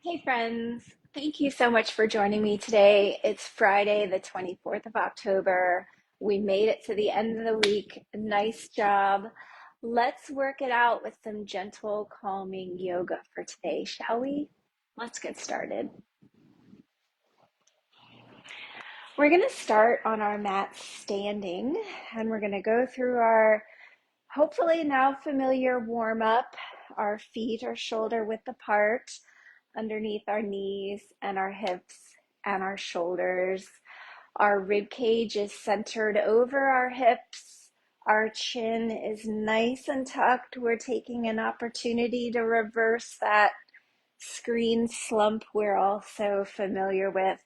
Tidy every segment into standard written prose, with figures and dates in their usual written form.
Hey friends, thank you so much for joining me today. It's Friday, the 24th of October. We made it to the end of the week. Nice job. Let's work it out with some gentle, calming yoga for today, shall we? Let's get started. We're going to start on our mat standing, and we're going to go through our hopefully now familiar warm up. Our feet are shoulder width apart underneath our knees and our hips and our shoulders. Our rib cage is centered over our hips. Our chin is nice and tucked. We're taking an opportunity to reverse that screen slump we're all so familiar with.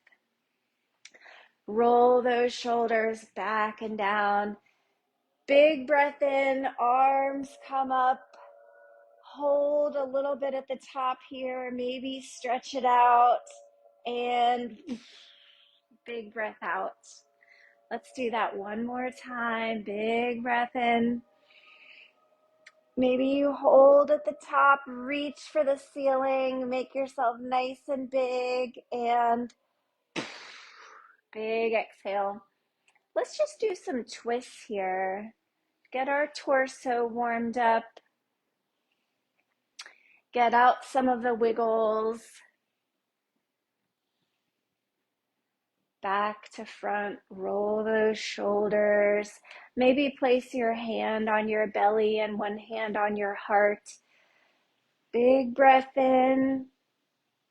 Roll those shoulders back and down. Big breath in, arms come up. Hold a little bit at the top here, maybe stretch it out, and big breath out. Let's do that one more time. Big breath in. Maybe you hold at the top, reach for the ceiling, make yourself nice and big, and big exhale. Let's just do some twists here. Get our torso warmed up. Get out some of the wiggles. Back to front, roll those shoulders. Maybe place your hand on your belly and one hand on your heart. Big breath in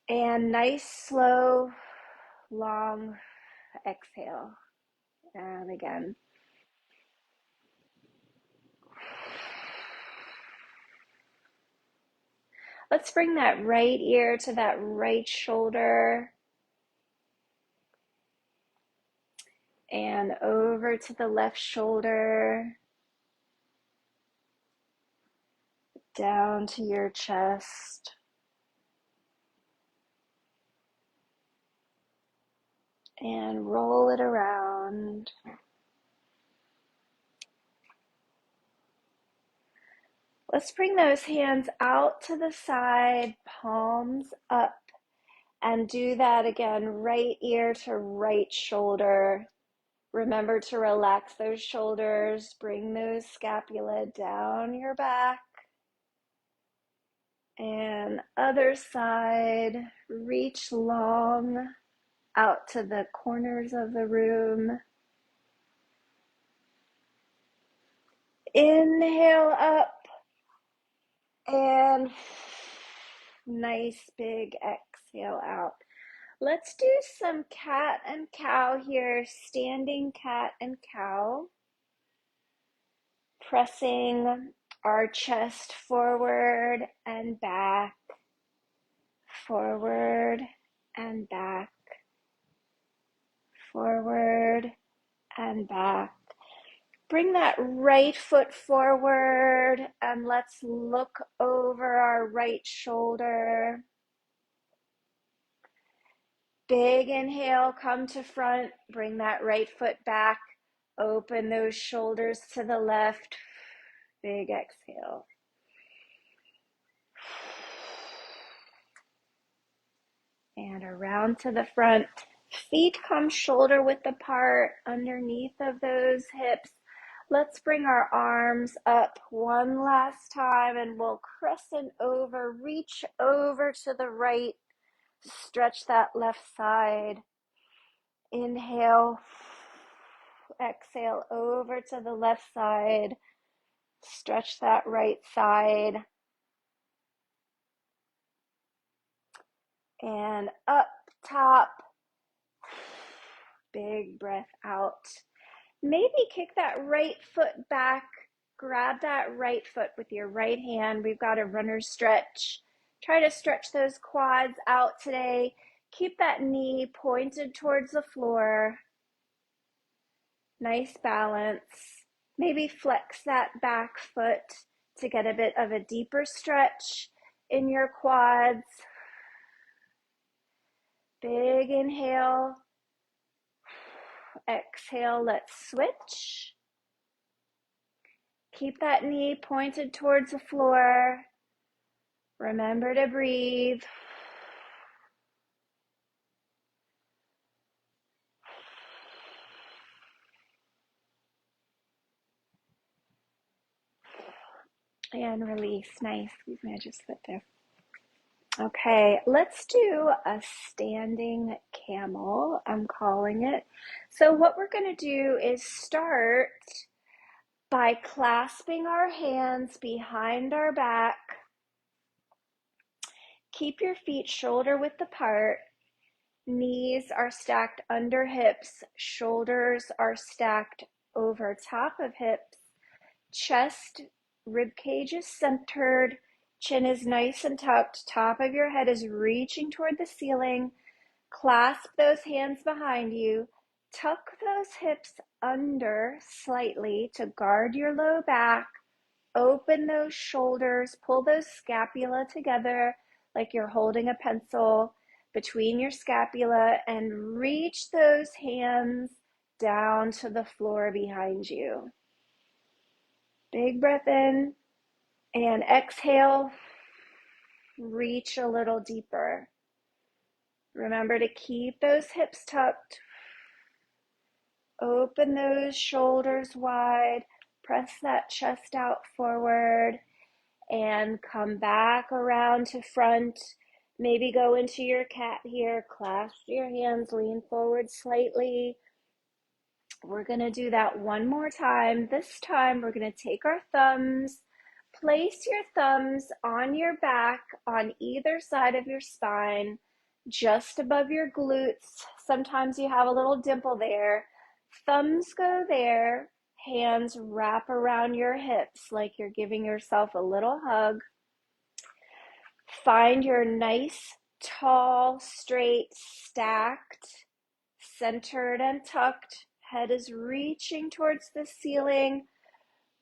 and nice, slow, long exhale. And again. Let's bring that right ear to that right shoulder and over to the left shoulder, down to your chest. And roll it around. Let's bring those hands out to the side, palms up, and do that again, right ear to right shoulder. Remember to relax those shoulders, bring those scapula down your back. And other side, reach long out to the corners of the room. Inhale up and nice big exhale out. Let's do some cat and cow here, standing cat and cow. Pressing our chest forward and back, forward and back, forward and back. Bring that right foot forward and let's look over our right shoulder. Big inhale, come to front, bring that right foot back, open those shoulders to the left, big exhale. And around to the front, feet come shoulder width apart underneath of those hips. Let's bring our arms up one last time and we'll crescent over, reach over to the right, stretch that left side. Inhale, exhale over to the left side, stretch that right side, and up top, big breath out. Maybe kick that right foot back, grab that right foot with your right hand. We've got a runner's stretch. Try to stretch those quads out today. Keep that knee pointed towards the floor. Nice balance. Maybe flex that back foot to get a bit of a deeper stretch in your quads. Big inhale. Exhale, let's switch. Keep that knee pointed towards the floor. Remember to breathe. And release. Nice. Excuse me, I just slipped there. Okay, let's do a standing camel, I'm calling it. So what we're going to do is start by clasping our hands behind our back. Keep your feet shoulder width apart. Knees are stacked under hips. Shoulders are stacked over top of hips. Chest, rib cage is centered. Chin is nice and tucked. Top of your head is reaching toward the ceiling. Clasp those hands behind you. Tuck those hips under slightly to guard your low back. Open those shoulders. Pull those scapula together like you're holding a pencil between your scapula, and reach those hands down to the floor behind you. Big breath in, and exhale, reach a little deeper. Remember to keep those hips tucked. Open those shoulders wide. Press that chest out forward and come back around to front. Maybe go into your cat here. Clasp your hands, lean forward slightly. We're going to do that one more time. This time we're going to take our thumbs, place your thumbs on your back on either side of your spine, just above your glutes. Sometimes you have a little dimple there. Thumbs go there. Hands wrap around your hips like you're giving yourself a little hug. Find your nice, tall, straight, stacked, centered and tucked. Head is reaching towards the ceiling.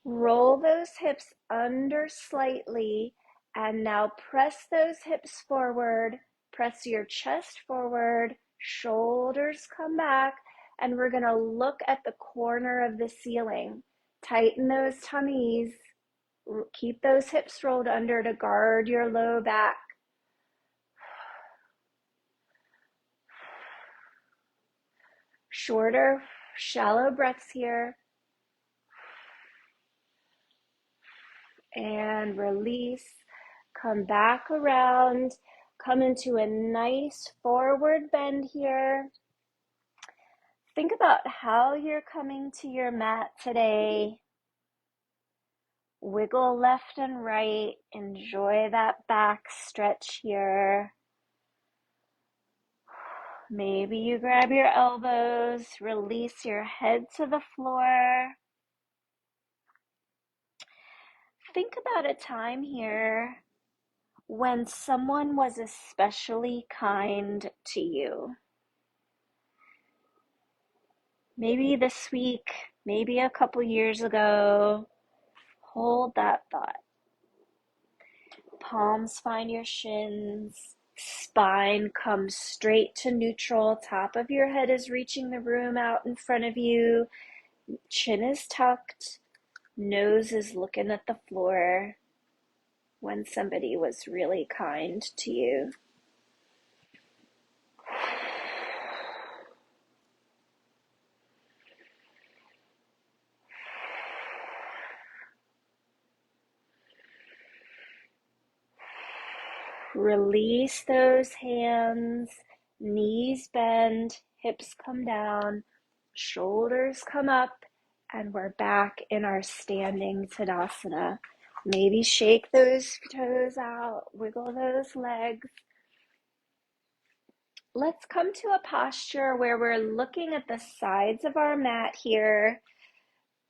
Roll those hips under slightly, and now press those hips forward. Press your chest forward, shoulders come back, and we're going to look at the corner of the ceiling. Tighten those tummies. Keep those hips rolled under to guard your low back. Shorter, shallow breaths here. And release. Come back around. Come into a nice forward bend here. Think about how you're coming to your mat today. Wiggle left and right. Enjoy that back stretch here. Maybe you grab your elbows, release your head to the floor. Think about a time here when someone was especially kind to you. Maybe this week, maybe a couple years ago. Hold that thought. Palms find your shins. Spine comes straight to neutral. Top of your head is reaching the room out in front of you. Chin is tucked. Nose is looking at the floor. When somebody was really kind to you. Release those hands, knees bend, hips come down, shoulders come up, and we're back in our standing Tadasana. Maybe shake those toes out, wiggle those legs. Let's come to a posture where we're looking at the sides of our mat here.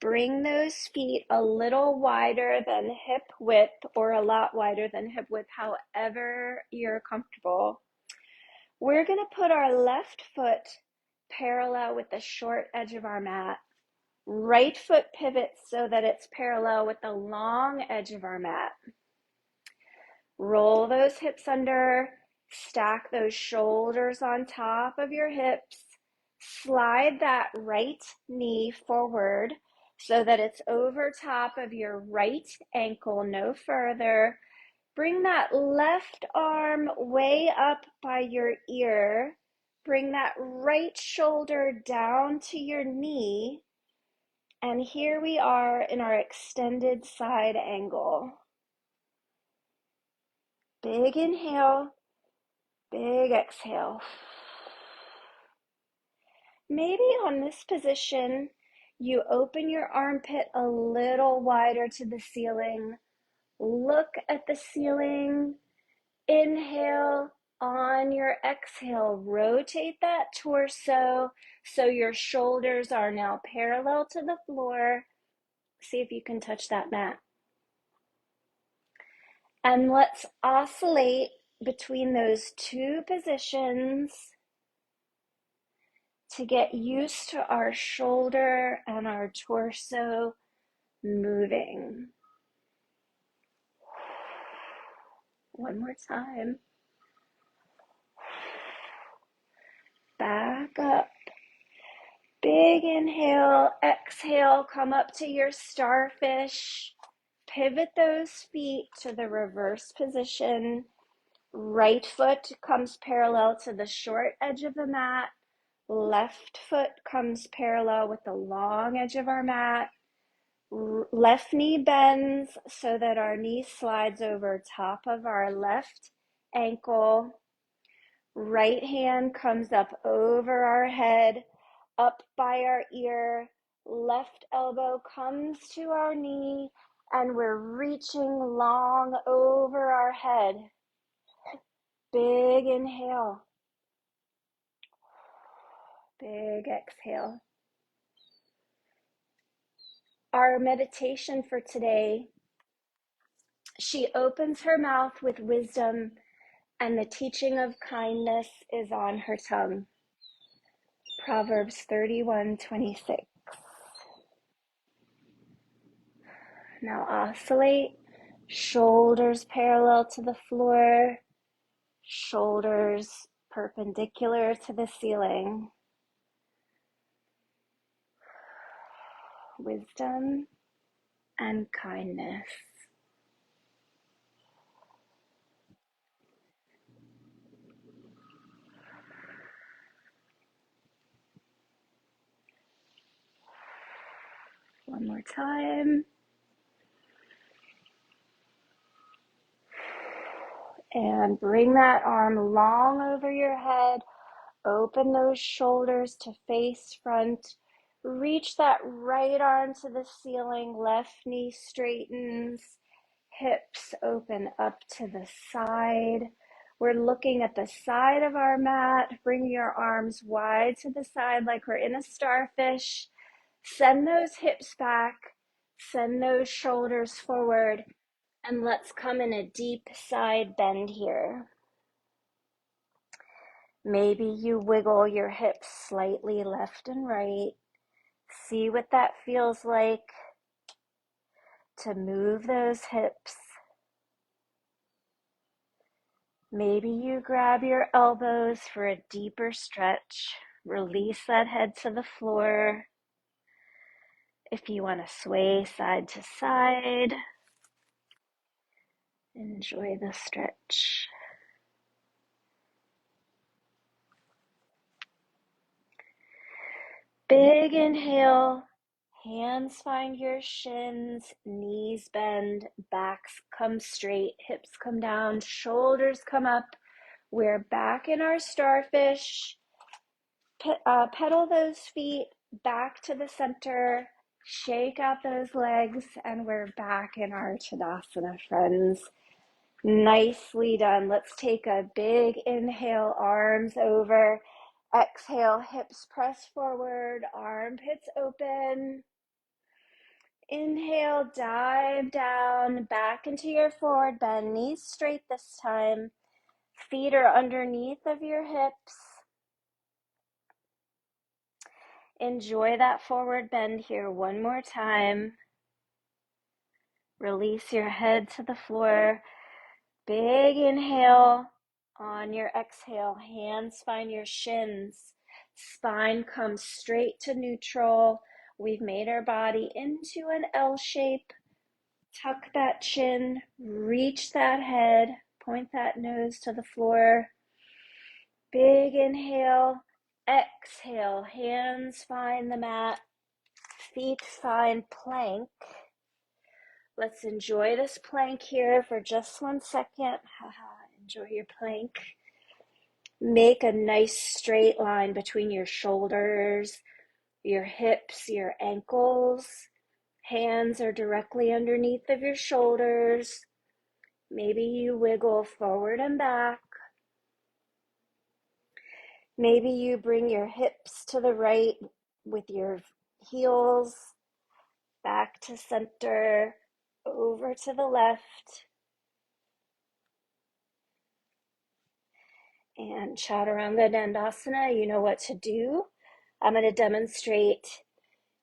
Bring those feet a little wider than hip width, or a lot wider than hip width, however you're comfortable. We're going to put our left foot parallel with the short edge of our mat. Right foot pivots so that it's parallel with the long edge of our mat. Roll those hips under, stack those shoulders on top of your hips. Slide that right knee forward so that it's over top of your right ankle, no further. Bring that left arm way up by your ear. Bring that right shoulder down to your knee. And here we are in our extended side angle. Big inhale, big exhale. Maybe on this position, you open your armpit a little wider to the ceiling. Look at the ceiling. Inhale. On your exhale, rotate that torso so your shoulders are now parallel to the floor. See if you can touch that mat. And let's oscillate between those two positions to get used to our shoulder and our torso moving. One more time. Back up. Big inhale, exhale, come up to your starfish. Pivot those feet to the reverse position. Right foot comes parallel to the short edge of the mat. Left foot comes parallel with the long edge of our mat. Left knee bends so that our knee slides over top of our left ankle. Right hand comes up over our head, up by our ear. Left elbow comes to our knee, and we're reaching long over our head. Big inhale. Big exhale. Our meditation for today, she opens her mouth with wisdom, and the teaching of kindness is on her tongue. Proverbs 31:26. Now oscillate, shoulders parallel to the floor, shoulders perpendicular to the ceiling. Wisdom and kindness. One more time. And bring that arm long over your head. Open those shoulders to face front. Reach that right arm to the ceiling. Left knee straightens. Hips open up to the side. We're looking at the side of our mat. Bring your arms wide to the side like we're in a starfish. Send those hips back. Send those shoulders forward. And let's come in a deep side bend here. Maybe you wiggle your hips slightly left and right. See what that feels like to move those hips. Maybe you grab your elbows for a deeper stretch. Release that head to the floor. If you want to sway side to side, enjoy the stretch. Big inhale. Hands find your shins, knees bend, backs come straight, hips come down, shoulders come up. We're back in our starfish. Pedal those feet back to the center, shake out those legs, and we're back in our Tadasana, friends. Nicely done. Let's take a big inhale, arms over. Exhale, hips press forward, armpits open. Inhale, dive down, back into your forward bend, knees straight this time. Feet are underneath of your hips. Enjoy that forward bend here one more time. Release your head to the floor. Big inhale. On your exhale, hands find your shins. Spine comes straight to neutral. We've made our body into an L shape. Tuck that chin, reach that head, point that nose to the floor. Big inhale, exhale, hands find the mat, feet find plank. Let's enjoy this plank here for just 1 second. Enjoy your plank. Make a nice straight line between your shoulders, your hips, your ankles. Hands are directly underneath of your shoulders. Maybe you wiggle forward and back. Maybe you bring your hips to the right with your heels, back to center, over to the left. And Chaturanga Dandasana, you know what to do. I'm going to demonstrate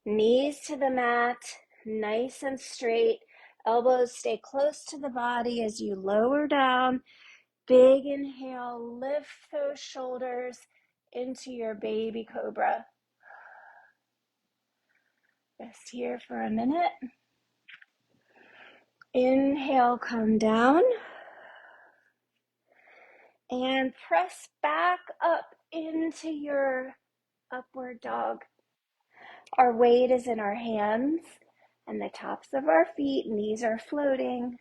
knees to the mat, nice and straight. Elbows stay close to the body as you lower down. Big inhale, lift those shoulders into your baby cobra. Rest here for a minute. Inhale, come down. And press back up into your upward dog. Our weight is in our hands and the tops of our feet. Knees are floating.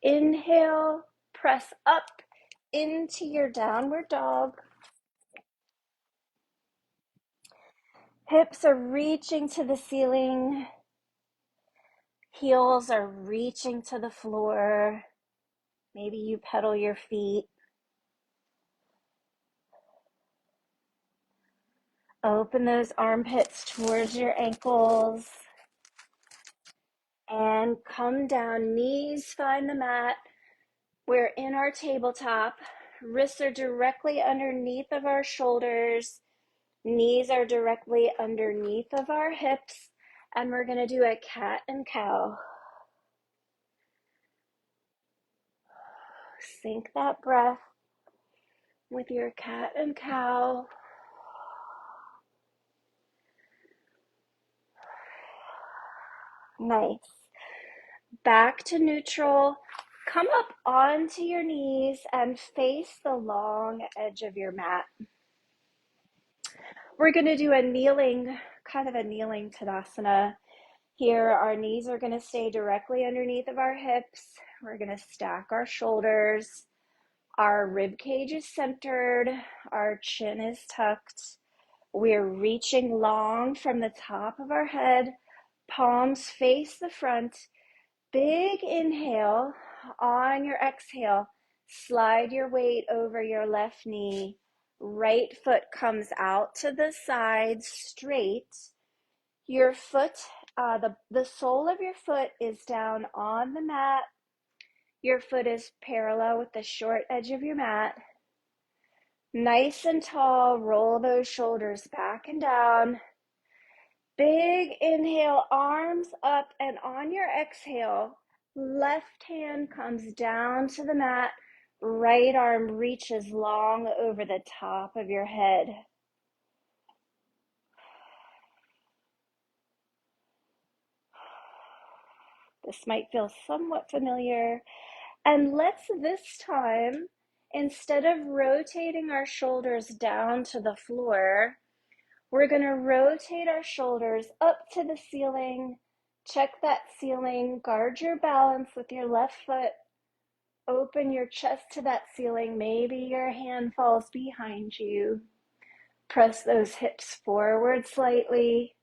Inhale, press up into your downward dog. Hips are reaching to the ceiling. Heels are reaching to the floor. Maybe you pedal your feet. Open those armpits towards your ankles. And come down, knees find the mat. We're in our tabletop. Wrists are directly underneath of our shoulders. Knees are directly underneath of our hips. And we're going to do a cat and cow. Sync that breath with your cat and cow. Nice. Back to neutral. Come up onto your knees and face the long edge of your mat. We're going to do a kneeling, kind of a kneeling Tadasana. Here, our knees are going to stay directly underneath of our hips. We're going to stack our shoulders. Our rib cage is centered. Our chin is tucked. We're reaching long from the top of our head. Palms face the front. Big inhale. On your exhale, slide your weight over your left knee. Right foot comes out to the side straight. Your foot, the sole of your foot is down on the mat. Your foot is parallel with the short edge of your mat. Nice and tall, roll those shoulders back and down. Big inhale, arms up, and on your exhale, left hand comes down to the mat. Right arm reaches long over the top of your head. This might feel somewhat familiar. And let's this time, instead of rotating our shoulders down to the floor, we're going to rotate our shoulders up to the ceiling. Check that ceiling. Guard your balance with your left foot. Open your chest to that ceiling. Maybe your hand falls behind you. Press those hips forward slightly.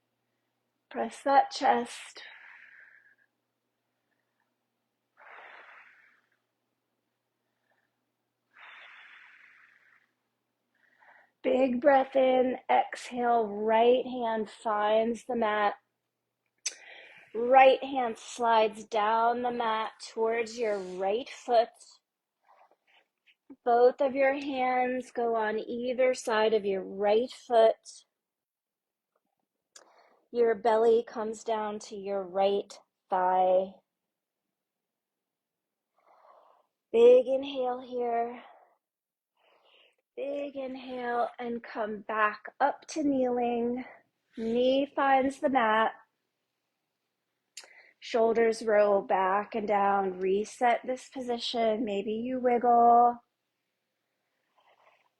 Press that chest. Big breath in. Exhale. Right hand finds the mat. Right hand slides down the mat towards your right foot. Both of your hands go on either side of your right foot. Your belly comes down to your right thigh. Big inhale here. Big inhale and come back up to kneeling. Knee finds the mat. Shoulders roll back and down. Reset this position. Maybe you wiggle.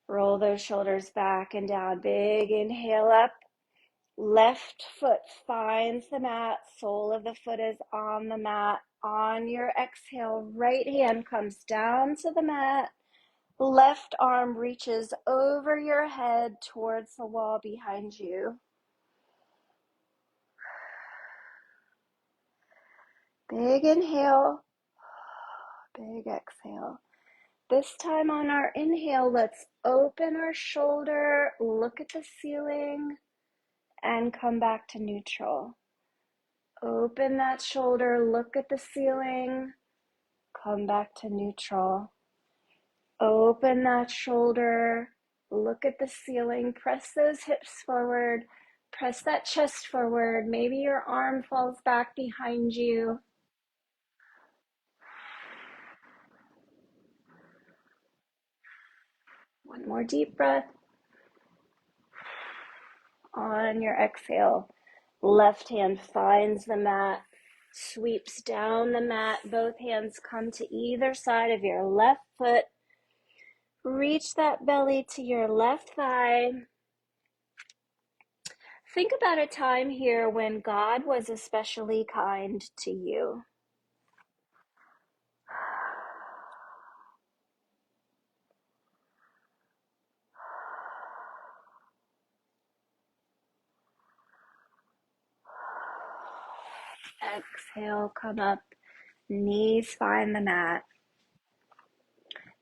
Roll those shoulders back and down. Big inhale up. Left foot finds the mat, sole of the foot is on the mat. On your exhale, right hand comes down to the mat. Left arm reaches over your head towards the wall behind you. Big inhale, big exhale. This time on our inhale, let's open our shoulder, look at the ceiling, and come back to neutral. Open that shoulder, look at the ceiling, come back to neutral. Open that shoulder, look at the ceiling, press those hips forward, press that chest forward. Maybe your arm falls back behind you. One more deep breath. On your exhale, left hand finds the mat, sweeps down the mat. Both hands come to either side of your left foot. Reach that belly to your left thigh. Think about a time here when God was especially kind to you. Exhale, come up. Knees find the mat.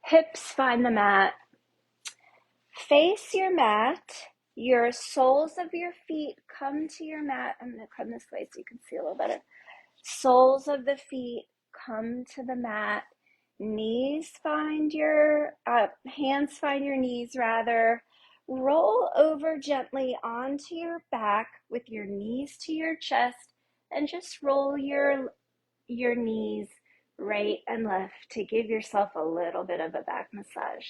Hips find the mat. Face your mat. Your soles of your feet come to your mat. I'm going to come this way so you can see a little better. Soles of the feet come to the mat. Knees find your, hands find your knees rather. Roll over gently onto your back with your knees to your chest and just roll your knees right and left to give yourself a little bit of a back massage.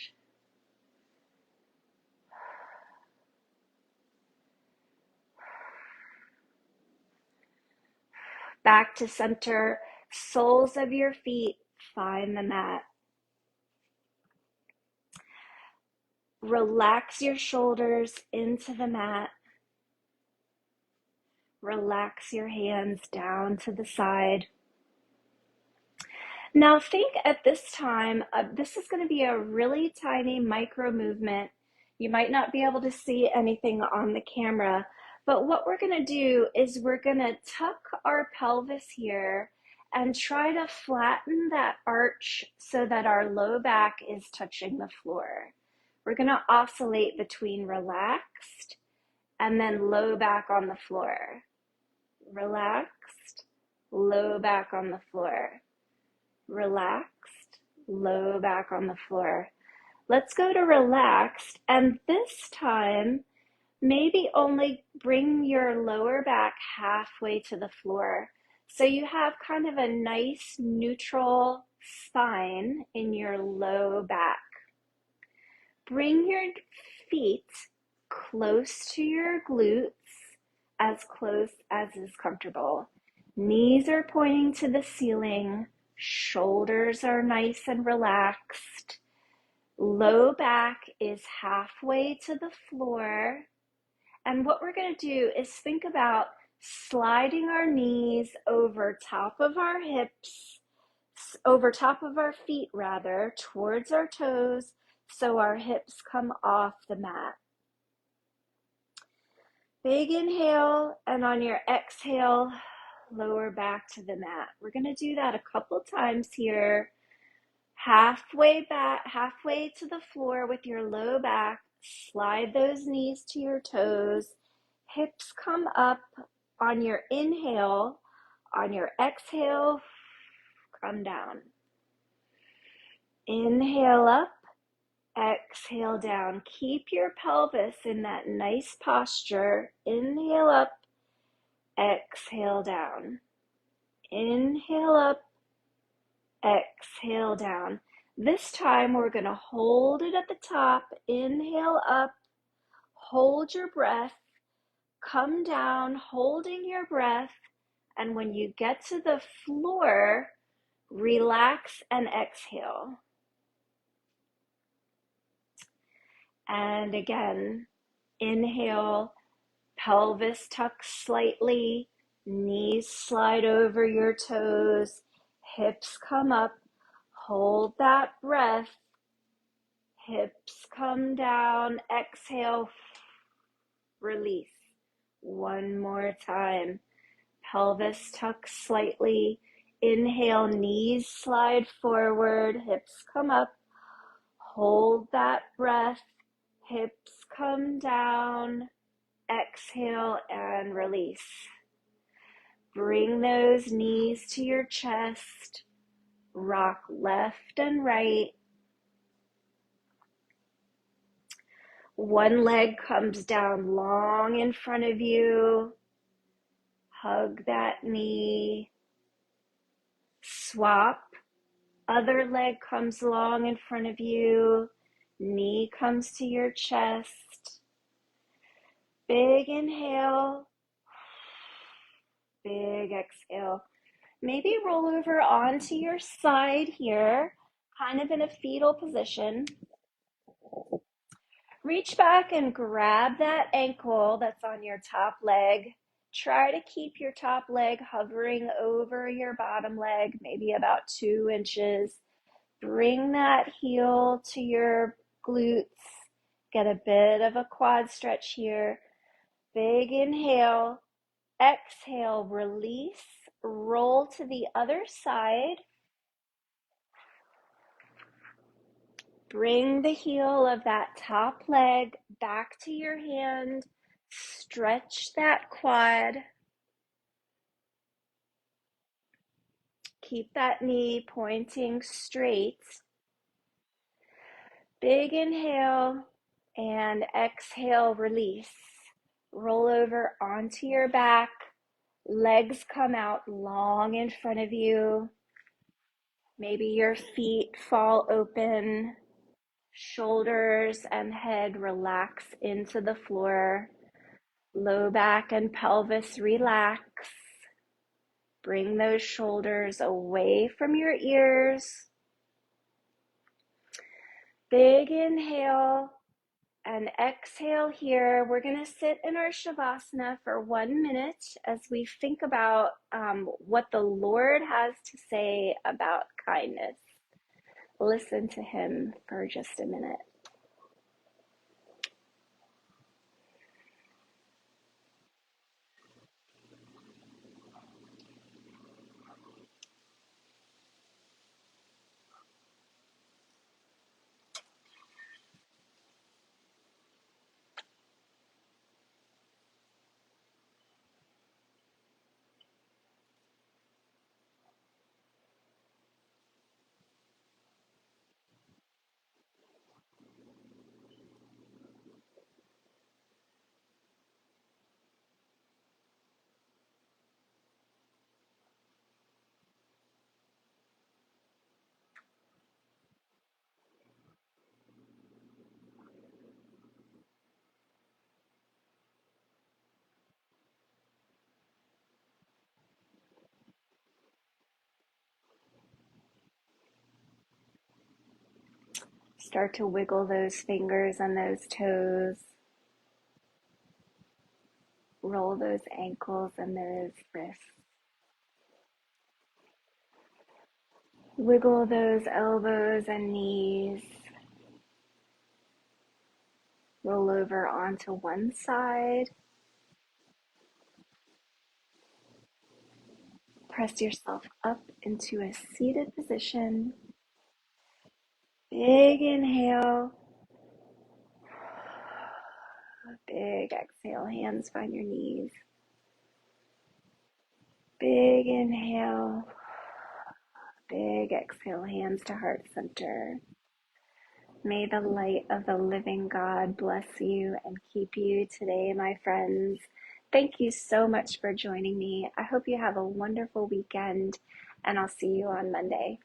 Back to center, soles of your feet find the mat. Relax your shoulders into the mat. Relax your hands down to the side. Now think at this time, this is going to be a really tiny micro movement. You might not be able to see anything on the camera, but what we're going to do is we're going to tuck our pelvis here and try to flatten that arch so that our low back is touching the floor. We're going to oscillate between relaxed and then low back on the floor. Relaxed, low back on the floor. Relaxed, low back on the floor. Let's go to relaxed, and this time, maybe only bring your lower back halfway to the floor. So you have kind of a nice neutral spine in your low back. Bring your feet close to your glutes, as close as is comfortable. Knees are pointing to the ceiling. Shoulders are nice and relaxed. Low back is halfway to the floor. And what we're going to do is think about sliding our knees over top of our hips, over top of our feet rather, towards our toes, so our hips come off the mat. Big inhale, and on your exhale, lower back to the mat. We're going to do that a couple times here. Halfway back, halfway to the floor with your low back. Slide those knees to your toes. Hips come up on your inhale. On your exhale, come down. Inhale up, exhale down. Keep your pelvis in that nice posture. Inhale up, exhale down. Inhale up, exhale down. This time we're going to hold it at the top. Inhale up, hold your breath, come down, holding your breath. And when you get to the floor, relax and exhale. And again, inhale, Pelvis tucks slightly, knees slide over your toes, hips come up, hold that breath, hips come down, exhale, release. One more time. Pelvis tucks slightly, inhale, knees slide forward, hips come up, hold that breath, hips come down, exhale and release. Bring those knees to your chest, rock left and right. One leg comes down long in front of you. Hug that knee. Swap. Other leg comes long in front of you. Knee comes to your chest. Big inhale. Big exhale. Maybe roll over onto your side here, kind of in a fetal position. Reach back and grab that ankle that's on your top leg. Try to keep your top leg hovering over your bottom leg, maybe about 2 inches. Bring that heel to your glutes. Get a bit of a quad stretch here. Big inhale. Exhale, release. Roll to the other side. Bring the heel of that top leg back to your hand. Stretch that quad. Keep that knee pointing straight. Big inhale and exhale, release. Roll over onto your back. Legs come out long in front of you. Maybe your feet fall open. Shoulders and head relax into the floor. Low back and pelvis relax. Bring those shoulders away from your ears. Big inhale and exhale here. We're going to sit in our Shavasana for 1 minute as we think about what the Lord has to say about kindness. Listen to him for just a minute. Start to wiggle those fingers and those toes. Roll those ankles and those wrists. Wiggle those elbows and knees. Roll over onto one side. Press yourself up into a seated position. Big inhale. Big exhale. Hands find your knees. Big inhale. Big exhale. Hands to heart center. May the light of the living God bless you and keep you today, my friends. Thank you so much for joining me. I hope you have a wonderful weekend, and I'll see you on Monday.